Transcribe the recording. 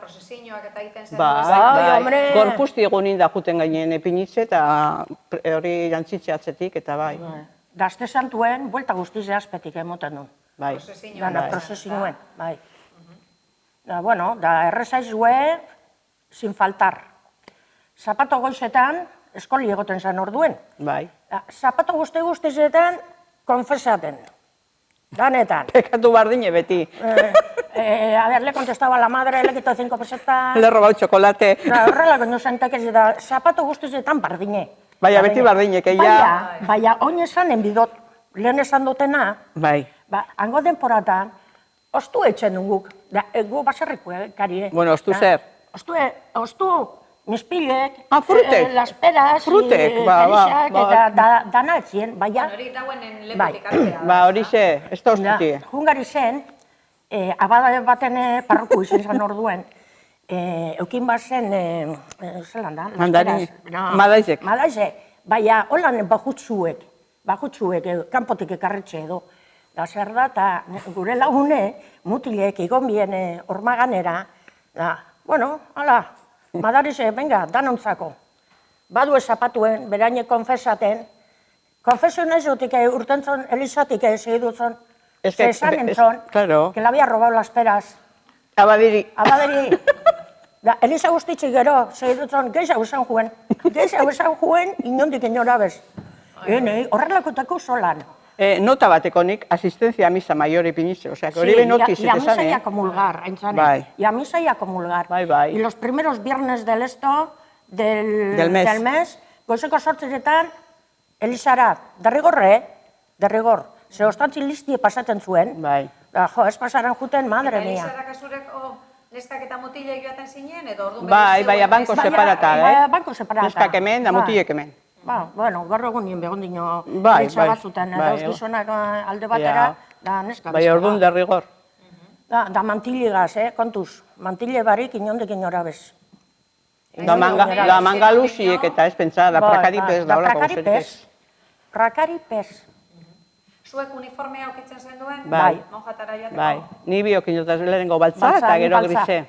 prosesioak eta egiten zen. Bai, gorpuzti egunin da juten gainen epinitze eta hori jantzitze atzetik eta bai. Gazte santuen, buelta guztize azpetik emoten du. Bai. Prosesioen, bai. Bueno, da errezaizue, sin faltar. Zapato goizetan, eskoli egoten zen orduen. Bai. Zapato guztizetan, konfesaten. Danetan. Pekatu bardine beti. A ver, le contestaba a la madre, le quito 5 pesetas. Le he robado chocolate. Horrela, no zentek ez da, zapato guztizetan bardine. Baina, beti bardinek, eia... Baina, oin esan enbidot, lehen esan dutena, bai. Hango denporatan, ostu etxen duguk, gu baserriko kari, Bueno, ostu zer? Ostu, mispilek, frutek. Las peras, frutek, erisak, eta dana etzien, baina... Hori dagoenen lepotik hartzea. Ba, hori ze, ez da ostuti. Jungari zen, abada baten parroku izan zen orduen, eukin bazen, zelan da? Mandari, madaizek. Madaizek, baina holan bajutsuek, kanpotik ekarretxe edo. Da zer da, eta gure lagune, mutilek, igon bien ormaganera, bueno, hala, madarize, venga, danontzako. Badu zapatuen, beraine konfesaten, konfesio nahi zutik urtentzon, elizatik segidutzon, esan entzon, que la había robado las peras. Abadiri. Abadiri. Eliza guztitzik gero, segidutzon, gehiago esan juen, inondik inora bez. Horrelakotako solan. Nota batekonik, asistencia a misa mayor ipinitze, osea, que hori benotiz y a misa y a comulgar, y a misa y a comulgar. Bai. Y los primeros viernes del del mes, goizeko 8etan, Elizara, de rigor, ze ostantzi listie pasaten zuen, jo, ez pasaran juten, madre mia. Elizara kasureko neskak eta mutilek joaten zinen, edo orduan... Bai, banko separata, banko separata. Neskak hemen, da mutilek hemen. Bueno, gaur egun nien begondino Eliza batzutan, dauz gizonak alde batera, da neska. Bai, orduan de rigor. Da mantiligaz, kontuz, mantile barik inondik inora bez. Da mangalusiek eta ez pentsa, da prakaripez da holako guztetik. Prakaripez. Zuek uniformea aukitzen zen duen? Bai. Monjatara joateko? Bai, ni biokin jotaz lehenengo baltza eta gero grise.